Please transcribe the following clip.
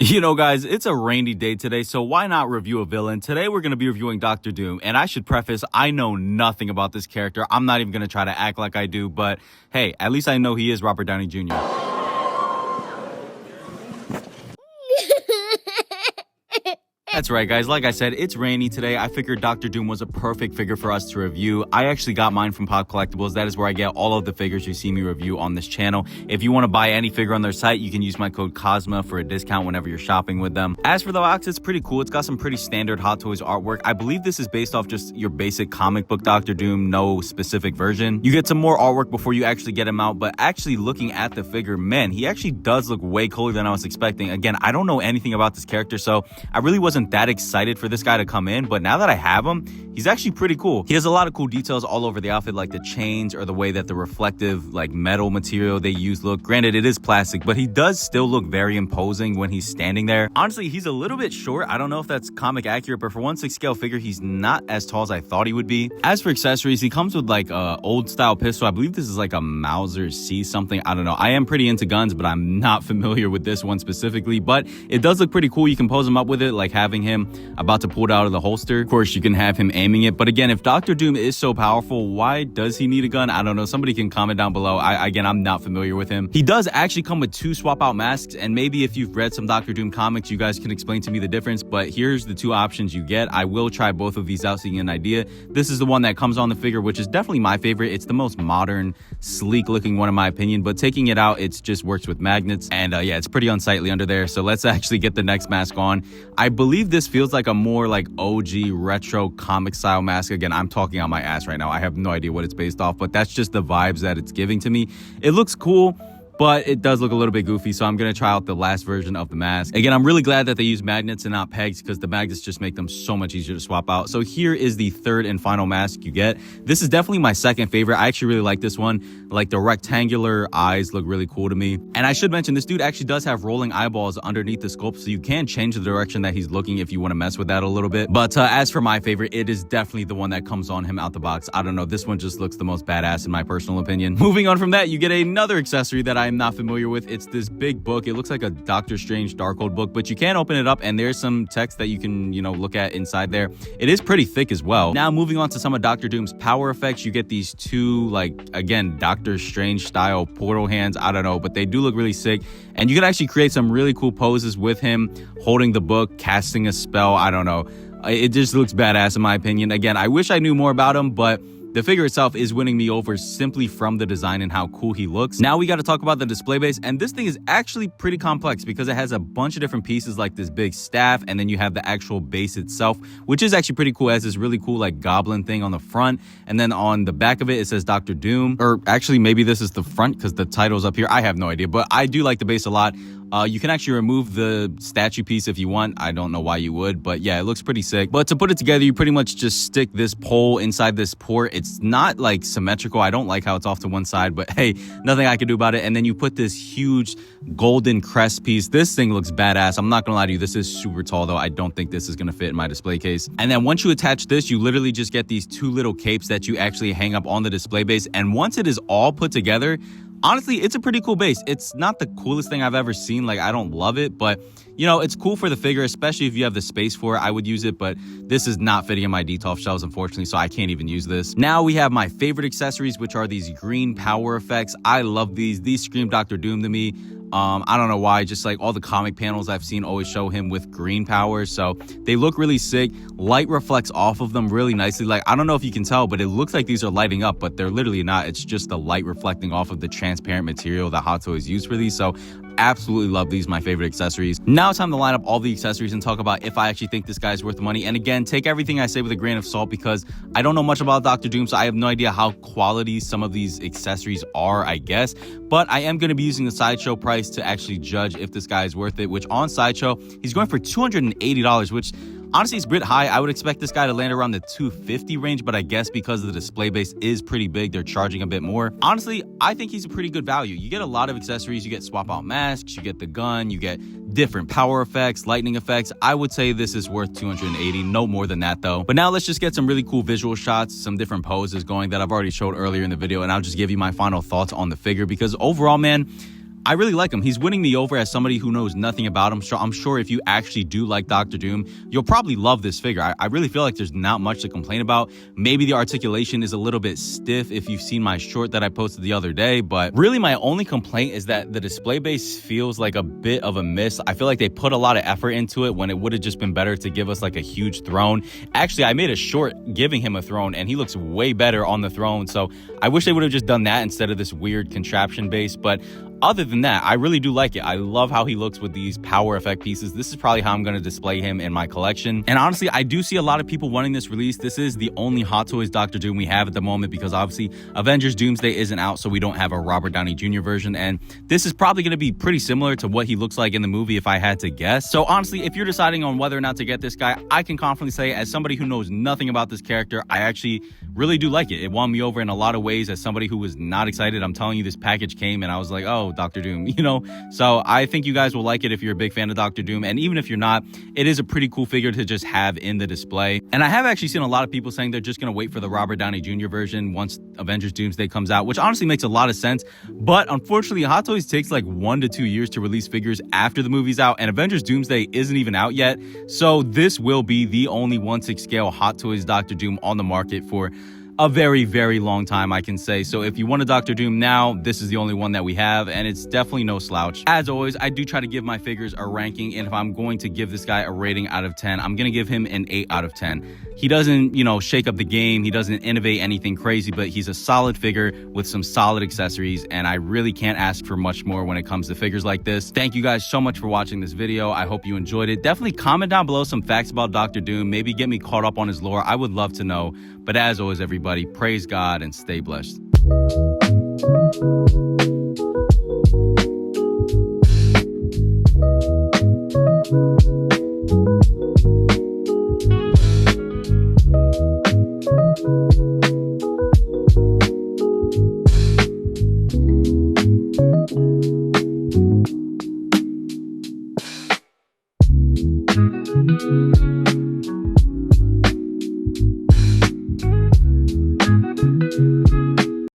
You know, guys, it's a rainy day today, so why not review a villain? Today, we're going to be reviewing Doctor Doom, and I should preface, I know nothing about this character. I'm not even going to try to act like I do, but hey, at least I know he is Robert Downey Jr. That's right, guys. Like I said, it's rainy today. I figured Doctor Doom was a perfect figure for us to review. I actually got mine from Pop Collectibles. That is where I get all of the figures you see me review on this channel. If you want to buy any figure on their site, you can use my code COSMA for a discount whenever you're shopping with them. As for the box, it's pretty cool. It's got some pretty standard Hot Toys artwork. I believe this is based off just your basic comic book Doctor Doom, no specific version. You get some more artwork before you actually get him out, but actually looking at the figure, man, he actually does look way cooler than I was expecting. Again, I don't know anything about this character, so I really wasn't that excited for this guy to come in, but now that I have him, he's actually pretty cool. He has a lot of cool details all over the outfit, like the chains or the way that the reflective like metal material they use look. Granted, it is plastic, but he does still look very imposing when he's standing there. Honestly, he's a little bit short. I don't know if that's comic accurate, but for 1/6 scale figure, he's not as tall as I thought he would be. As for accessories, he comes with like a old style pistol. I believe this is like a Mauser C something. I don't know. I am pretty into guns, but I'm not familiar with this one specifically, but it does look pretty cool. You can pose him up with it, like having him about to pull it out of the holster. Of course, you can have him aiming it, but again, if Doctor Doom is so powerful, why does he need a gun? I don't know. Somebody can comment down below. Again, I'm not familiar with him. He does actually come with 2 swap out masks, and maybe if you've read some Doctor Doom comics, you guys can explain to me the difference, but here's the 2 options you get. I will try both of these out so you get an idea. This is the one that comes on the figure, which is definitely my favorite. It's the most modern, sleek looking one in my opinion, but taking it out, it just works with magnets, and yeah, it's pretty unsightly under there, so let's actually get the next mask on. I believe this feels like a more like OG retro comic style mask. Again, I'm talking on my ass right now. I have no idea what it's based off, but that's just the vibes that it's giving to me. It looks cool, but it does look a little bit goofy, so I'm going to try out the last version of the mask. Again, I'm really glad that they use magnets and not pegs, because the magnets just make them so much easier to swap out. So here is the third and final mask you get. This is definitely my second favorite. I actually really like this one. Like the rectangular eyes look really cool to me. And I should mention, this dude actually does have rolling eyeballs underneath the sculpt, so you can change the direction that he's looking if you want to mess with that a little bit. But as for my favorite, it is definitely the one that comes on him out the box. I don't know, this one just looks the most badass in my personal opinion. Moving on from that, you get another accessory that I'm not familiar with. It's this big book. It looks like a Doctor Strange Darkhold book, but you can open it up and there's some text that you can, look at inside there. It is pretty thick as well. Now, moving on to some of Doctor Doom's power effects, you get these 2, like, again, Doctor Strange style portal hands. I don't know, but they do look really sick. And you can actually create some really cool poses with him holding the book, casting a spell. I don't know. It just looks badass in my opinion. Again, I wish I knew more about him, but the figure itself is winning me over simply from the design and how cool he looks. Now we got to talk about the display base, and this thing is actually pretty complex because it has a bunch of different pieces, like this big staff, and then you have the actual base itself, which is actually pretty cool. It has this really cool like goblin thing on the front, and then on the back of it, it says Doctor Doom, or actually maybe this is the front because the title's up here. I have no idea, but I do like the base a lot. You can actually remove the statue piece if you want. I don't know why you would, but yeah, it looks pretty sick. But to put it together, you pretty much just stick this pole inside this port. It's not like symmetrical. I don't like how it's off to one side, but hey, nothing I can do about it. And then you put this huge golden crest piece. This thing looks badass. I'm not gonna lie to you, this is super tall though. I don't think this is gonna fit in my display case. And then once you attach this, you literally just get these 2 little capes that you actually hang up on the display base. And once it is all put together, honestly, it's a pretty cool base. It's not the coolest thing I've ever seen. Like, I don't love it, but it's cool for the figure, especially if you have the space for it. I would use it, but this is not fitting in my Detolf shelves, unfortunately, so I can't even use this. Now we have my favorite accessories, which are these green power effects. I love these. These scream Doctor Doom to me. I don't know why, just like all the comic panels I've seen always show him with green powers, so they look really sick. Light reflects off of them really nicely. Like, I don't know if you can tell, but it looks like these are lighting up, but they're literally not. It's just the light reflecting off of the transparent material that Hot Toys use for these, so absolutely love these. My favorite accessories. Now it's time to line up all the accessories and talk about if I actually think this guy's worth the money. And again, take everything I say with a grain of salt because I don't know much about Doctor Doom, so I have no idea how quality some of these accessories are, I guess. But I am going to be using the Sideshow price to actually judge if this guy is worth it, which on Sideshow, he's going for $280, which honestly is a bit high. I would expect this guy to land around the $250 range, but I guess because the display base is pretty big, they're charging a bit more. Honestly, I think he's a pretty good value. You get a lot of accessories. You get swap out masks, you get the gun, you get different power effects, lightning effects. I would say this is worth $280, no more than that though. But now let's just get some really cool visual shots, some different poses going that I've already showed earlier in the video, and I'll just give you my final thoughts on the figure because overall, man, I really like him. He's winning me over as somebody who knows nothing about him. So I'm sure if you actually do like Doctor Doom, you'll probably love this figure. I really feel like there's not much to complain about. Maybe the articulation is a little bit stiff if you've seen my short that I posted the other day, but really my only complaint is that the display base feels like a bit of a miss. I feel like they put a lot of effort into it when it would have just been better to give us like a huge throne. Actually, I made a short giving him a throne and he looks way better on the throne. So I wish they would have just done that instead of this weird contraption base. But other than that, I really do like it. I love how he looks with these power effect pieces. This is probably how I'm going to display him in my collection. And honestly, I do see a lot of people wanting this release. This is the only Hot Toys Doctor Doom we have at the moment because obviously Avengers Doomsday isn't out, so we don't have a Robert Downey Jr. version. And this is probably going to be pretty similar to what he looks like in the movie if I had to guess. So honestly, if you're deciding on whether or not to get this guy, I can confidently say as somebody who knows nothing about this character, I actually really do like it. It won me over in a lot of ways as somebody who was not excited. I'm telling you, this package came and I was like, oh, Doctor Doom, you know? So I think you guys will like it if you're a big fan of Doctor Doom. And even if you're not, it is a pretty cool figure to just have in the display. And I have actually seen a lot of people saying they're just going to wait for the Robert Downey Jr. version once Avengers Doomsday comes out, which honestly makes a lot of sense. But unfortunately, Hot Toys takes like 1 to 2 years to release figures after the movie's out, and Avengers Doomsday isn't even out yet. So this will be the only 1/6 scale Hot Toys Doctor Doom on the market for a very, very long time, I can say. So if you want a Doctor Doom now, this is the only one that we have, and it's definitely no slouch. As always, I do try to give my figures a ranking, and if I'm going to give this guy a rating out of 10, I'm going to give him an 8 out of 10. He doesn't, shake up the game. He doesn't innovate anything crazy, but he's a solid figure with some solid accessories, and I really can't ask for much more when it comes to figures like this. Thank you guys so much for watching this video. I hope you enjoyed it. Definitely comment down below some facts about Doctor Doom. Maybe get me caught up on his lore. I would love to know. But as always, everybody, praise God and stay blessed.